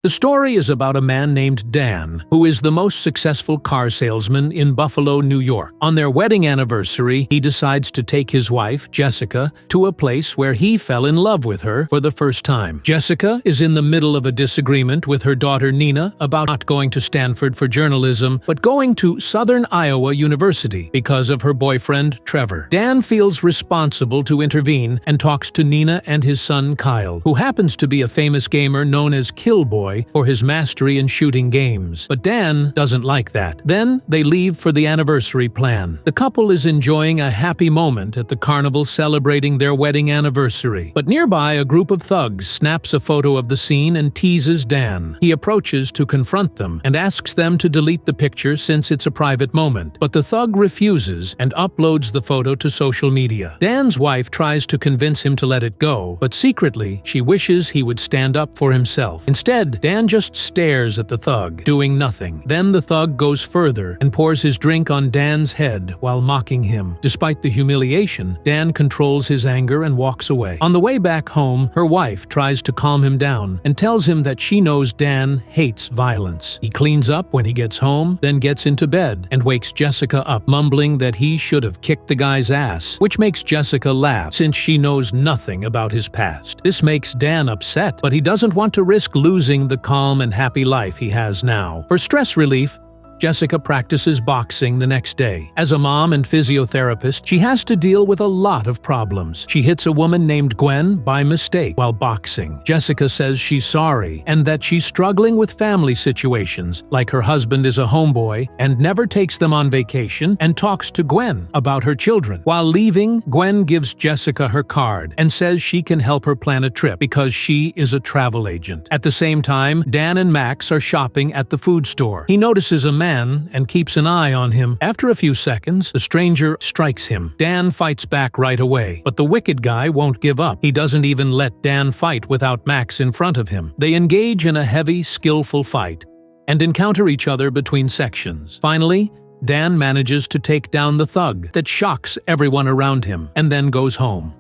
The story is about a man named Dan, who is the most successful car salesman in Buffalo, New York. On their wedding anniversary, he decides to take his wife, Jessica, to a place where he fell in love with her for the first time. Jessica is in the middle of a disagreement with her daughter Nina about not going to Stanford for journalism, but going to Southern Iowa University because of her boyfriend, Trevor. Dan feels responsible to intervene and talks to Nina and his son, Kyle, who happens to be a famous gamer known as Killboy for his mastery in shooting games. But Dan doesn't like that. Then they leave for the anniversary plan. The couple is enjoying a happy moment at the carnival celebrating their wedding anniversary. But nearby, a group of thugs snaps a photo of the scene and teases Dan. He approaches to confront them and asks them to delete the picture since it's a private moment. But the thug refuses and uploads the photo to social media. Dan's wife tries to convince him to let it go, but secretly, she wishes he would stand up for himself. Instead, Dan just stares at the thug, doing nothing. Then the thug goes further and pours his drink on Dan's head while mocking him. Despite the humiliation, Dan controls his anger and walks away. On the way back home, her wife tries to calm him down and tells him that she knows Dan hates violence. He cleans up when he gets home, then gets into bed and wakes Jessica up, mumbling that he should have kicked the guy's ass, which makes Jessica laugh since she knows nothing about his past. This makes Dan upset, but he doesn't want to risk losing the calm and happy life he has now. For stress relief, Jessica practices boxing the next day. As a mom and physiotherapist, she has to deal with a lot of problems. She hits a woman named Gwen by mistake while boxing. Jessica says she's sorry and that she's struggling with family situations, like her husband is a homeboy and never takes them on vacation, and talks to Gwen about her children. While leaving, Gwen gives Jessica her card and says she can help her plan a trip because she is a travel agent. At the same time, Dan and Max are shopping at the food store. He notices a man and keeps an eye on him. After a few seconds, the stranger strikes him. Dan fights back right away, but the wicked guy won't give up. He doesn't even let Dan fight without Max in front of him. They engage in a heavy, skillful fight and encounter each other between sections. Finally, Dan manages to take down the thug that shocks everyone around him and then goes home.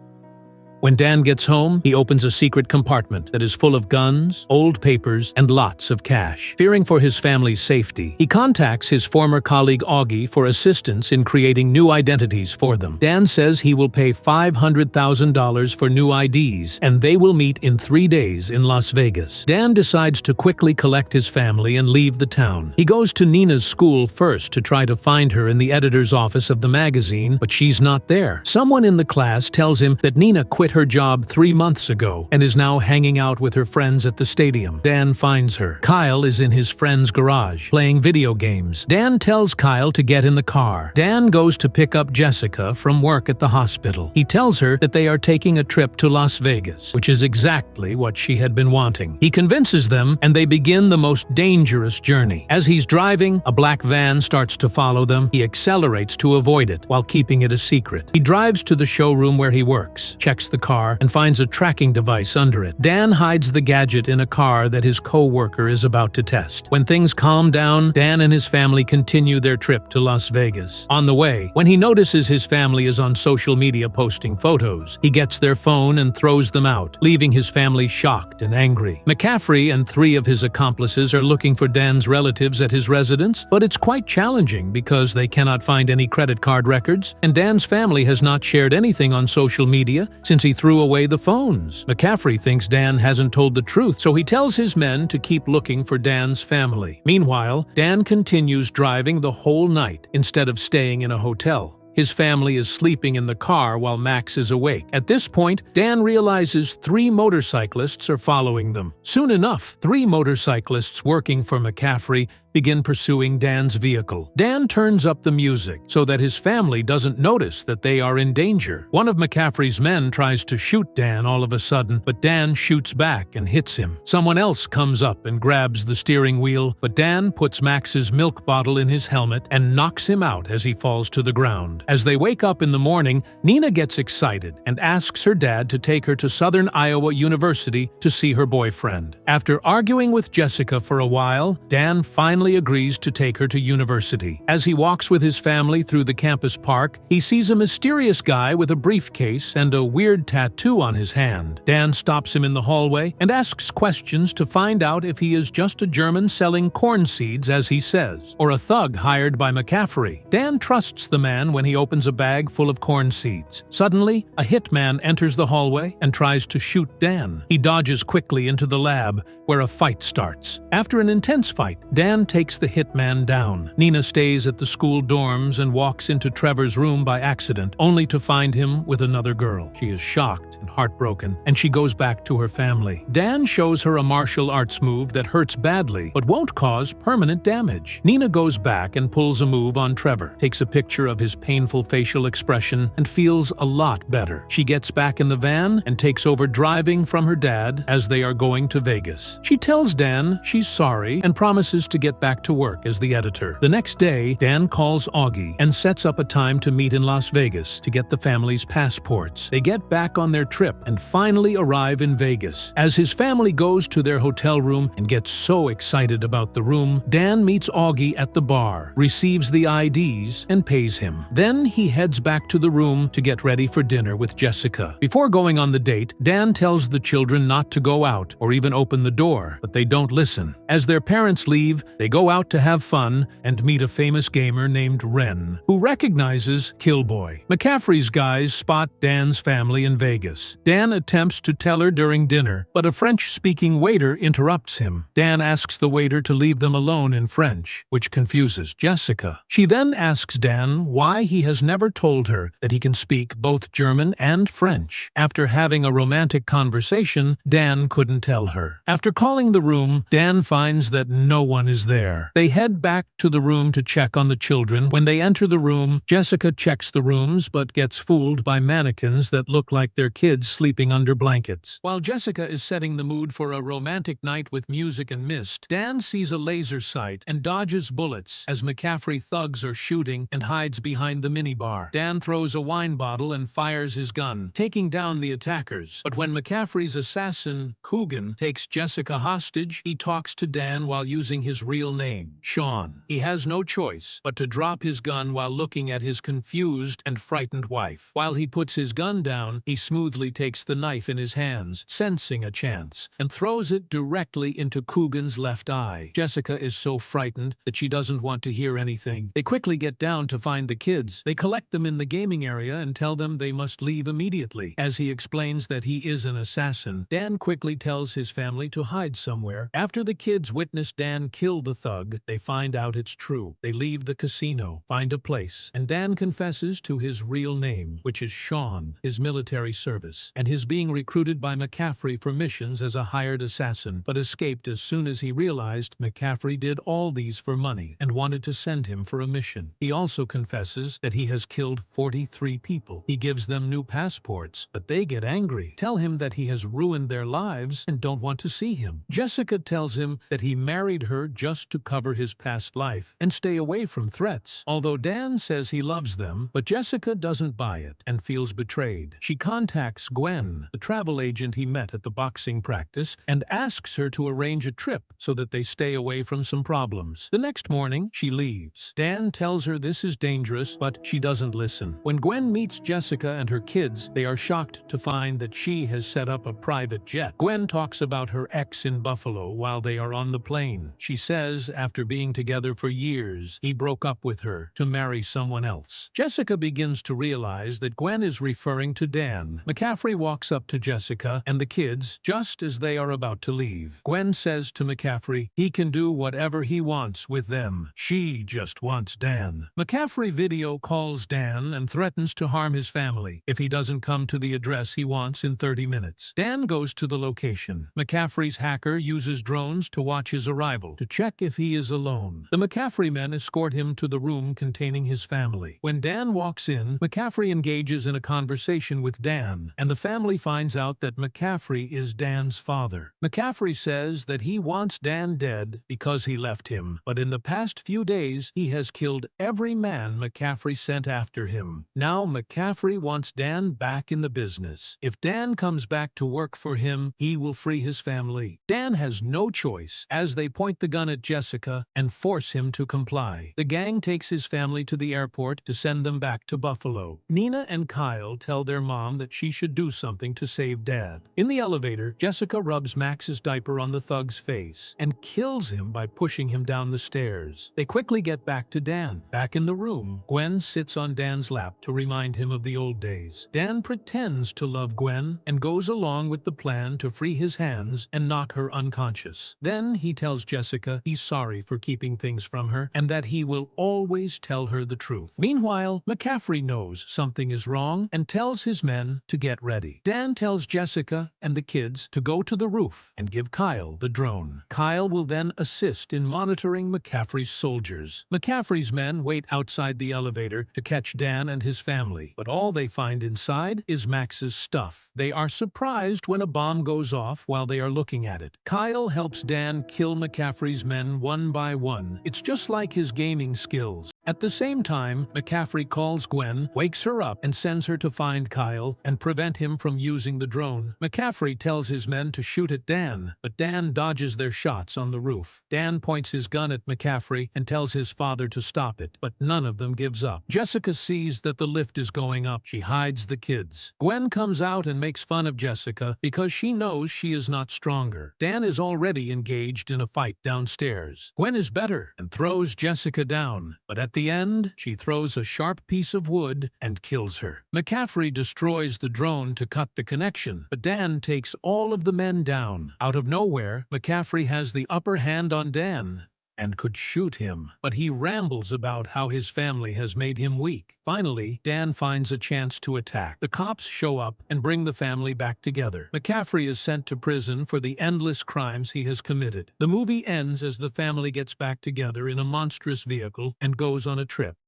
When Dan gets home, he opens a secret compartment that is full of guns, old papers, and lots of cash. Fearing for his family's safety, he contacts his former colleague Augie for assistance in creating new identities for them. Dan says he will pay $500,000 for new IDs, and they will meet in 3 days in Las Vegas. Dan decides to quickly collect his family and leave the town. He goes to Nina's school first to try to find her in the editor's office of the magazine, but she's not there. Someone in the class tells him that Nina quit her job 3 months ago and is now hanging out with her friends at the stadium. Dan finds her. Kyle is in his friend's garage, playing video games. Dan tells Kyle to get in the car. Dan goes to pick up Jessica from work at the hospital. He tells her that they are taking a trip to Las Vegas, which is exactly what she had been wanting. He convinces them, and they begin the most dangerous journey. As he's driving, a black van starts to follow them. He accelerates to avoid it while keeping it a secret. He drives to the showroom where he works, checks the car, and finds a tracking device under it. Dan hides the gadget in a car that his co-worker is about to test. When things calm down, Dan and his family continue their trip to Las Vegas. On the way, when he notices his family is on social media posting photos, he gets their phone and throws them out, leaving his family shocked and angry. McCaffrey and 3 of his accomplices are looking for Dan's relatives at his residence, but it's quite challenging because they cannot find any credit card records, and Dan's family has not shared anything on social media since he threw away the phones. McCaffrey thinks Dan hasn't told the truth, so he tells his men to keep looking for Dan's family. Meanwhile, Dan continues driving the whole night instead of staying in a hotel. His family is sleeping in the car while Max is awake. At this point, Dan realizes 3 motorcyclists are following them. Soon enough, 3 motorcyclists working for McCaffrey begin pursuing Dan's vehicle. Dan turns up the music so that his family doesn't notice that they are in danger. One of McCaffrey's men tries to shoot Dan all of a sudden, but Dan shoots back and hits him. Someone else comes up and grabs the steering wheel, but Dan puts Max's milk bottle in his helmet and knocks him out as he falls to the ground. As they wake up in the morning, Nina gets excited and asks her dad to take her to Southern Iowa University to see her boyfriend. After arguing with Jessica for a while, Dan finally finally agrees to take her to university. As he walks with his family through the campus park, he sees a mysterious guy with a briefcase and a weird tattoo on his hand. Dan stops him in the hallway and asks questions to find out if he is just a German selling corn seeds, as he says, or a thug hired by McCaffrey. Dan trusts the man when he opens a bag full of corn seeds. Suddenly, a hitman enters the hallway and tries to shoot Dan. He dodges quickly into the lab, where a fight starts. After an intense fight, Dan takes the hitman down. Nina stays at the school dorms and walks into Trevor's room by accident, only to find him with another girl. She is shocked and heartbroken, and she goes back to her family. Dan shows her a martial arts move that hurts badly, but won't cause permanent damage. Nina goes back and pulls a move on Trevor, takes a picture of his painful facial expression, and feels a lot better. She gets back in the van and takes over driving from her dad as they are going to Vegas. She tells Dan she's sorry and promises to get back to work as the editor. The next day, Dan calls Augie and sets up a time to meet in Las Vegas to get the family's passports. They get back on their trip and finally arrive in Vegas. As his family goes to their hotel room and gets so excited about the room, Dan meets Augie at the bar, receives the IDs, and pays him. Then he heads back to the room to get ready for dinner with Jessica. Before going on the date, Dan tells the children not to go out or even open the door, but they don't listen. As their parents leave, they go out to have fun and meet a famous gamer named Ren, who recognizes Killboy. McCaffrey's guys spot Dan's family in Vegas. Dan attempts to tell her during dinner, but a French-speaking waiter interrupts him. Dan asks the waiter to leave them alone in French, which confuses Jessica. She then asks Dan why he has never told her that he can speak both German and French. After having a romantic conversation, Dan couldn't tell her. After calling the room, Dan finds that no one is there. They head back to the room to check on the children. When they enter the room, Jessica checks the rooms but gets fooled by mannequins that look like their kids sleeping under blankets. While Jessica is setting the mood for a romantic night with music and mist, Dan sees a laser sight and dodges bullets as McCaffrey thugs are shooting and hides behind the minibar. Dan throws a wine bottle and fires his gun, taking down the attackers. But when McCaffrey's assassin, Coogan, takes Jessica hostage, he talks to Dan while using his real name, Sean. He has no choice but to drop his gun while looking at his confused and frightened wife. While he puts his gun down, he smoothly takes the knife in his hands, sensing a chance, and throws it directly into Coogan's left eye. Jessica is so frightened that she doesn't want to hear anything. They quickly get down to find the kids. They collect them in the gaming area and tell them they must leave immediately. As he explains that he is an assassin, Dan quickly tells his family to hide somewhere. After the kids witness Dan kill the thug, they find out it's true. They leave the casino, find a place, and Dan confesses to his real name, which is Sean, his military service, and his being recruited by McCaffrey for missions as a hired assassin, but escaped as soon as he realized McCaffrey did all these for money and wanted to send him for a mission. He also confesses that he has killed 43 people. He gives them new passports, but they get angry, tell him that he has ruined their lives, and don't want to see him. Jessica tells him that he married her just to cover his past life and stay away from threats. Although Dan says he loves them, but Jessica doesn't buy it and feels betrayed. She contacts Gwen, the travel agent he met at the boxing practice, and asks her to arrange a trip so that they stay away from some problems. The next morning, she leaves. Dan tells her this is dangerous, but she doesn't listen. When Gwen meets Jessica and her kids, they are shocked to find that she has set up a private jet. Gwen talks about her ex in Buffalo while they are on the plane. She says after being together for years, he broke up with her to marry someone else. Jessica begins to realize that Gwen is referring to Dan. McCaffrey walks up to Jessica and the kids just as they are about to leave. Gwen says to McCaffrey he can do whatever he wants with them. She just wants Dan. McCaffrey video calls Dan and threatens to harm his family if he doesn't come to the address he wants in 30 minutes. Dan goes to the location. McCaffrey's hacker uses drones to watch his arrival to check if he is alone. The McCaffrey men escort him to the room containing his family. When Dan walks in, McCaffrey engages in a conversation with Dan, and the family finds out that McCaffrey is Dan's father. McCaffrey says that he wants Dan dead because he left him, but in the past few days he has killed every man McCaffrey sent after him. Now McCaffrey wants Dan back in the business. If Dan comes back to work for him, he will free his family. Dan has no choice as they point the gun at Jessica and force him to comply. The gang takes his family to the airport to send them back to Buffalo. Nina and Kyle tell their mom that she should do something to save Dad. In the elevator, Jessica rubs Max's diaper on the thug's face and kills him by pushing him down the stairs. They quickly get back to Dan. Back in the room, Gwen sits on Dan's lap to remind him of the old days. Dan pretends to love Gwen and goes along with the plan to free his hands and knock her unconscious. Then he tells Jessica he's sorry for keeping things from her and that he will always tell her the truth. Meanwhile, McCaffrey knows something is wrong and tells his men to get ready. Dan tells Jessica and the kids to go to the roof and give Kyle the drone. Kyle will then assist in monitoring McCaffrey's soldiers. McCaffrey's men wait outside the elevator to catch Dan and his family, but all they find inside is Max's stuff. They are surprised when a bomb goes off while they are looking at it. Kyle helps Dan kill McCaffrey's men one by one. It's just like his gaming skills. At the same time, McCaffrey calls Gwen, wakes her up, and sends her to find Kyle and prevent him from using the drone. McCaffrey tells his men to shoot at Dan, but Dan dodges their shots on the roof. Dan points his gun at McCaffrey and tells his father to stop it, but none of them gives up. Jessica sees that the lift is going up. She hides the kids. Gwen comes out and makes fun of Jessica because she knows she is not stronger. Dan is already engaged in a fight downstairs. Gwen is better and throws Jessica down, but at the end, she throws a sharp piece of wood and kills her. McCaffrey destroys the drone to cut the connection, but Dan takes all of the men down. Out of nowhere, McCaffrey has the upper hand on Dan and could shoot him, but he rambles about how his family has made him weak. Finally, Dan finds a chance to attack. The cops show up and bring the family back together. McCaffrey is sent to prison for the endless crimes he has committed. The movie ends as the family gets back together in a monstrous vehicle and goes on a trip.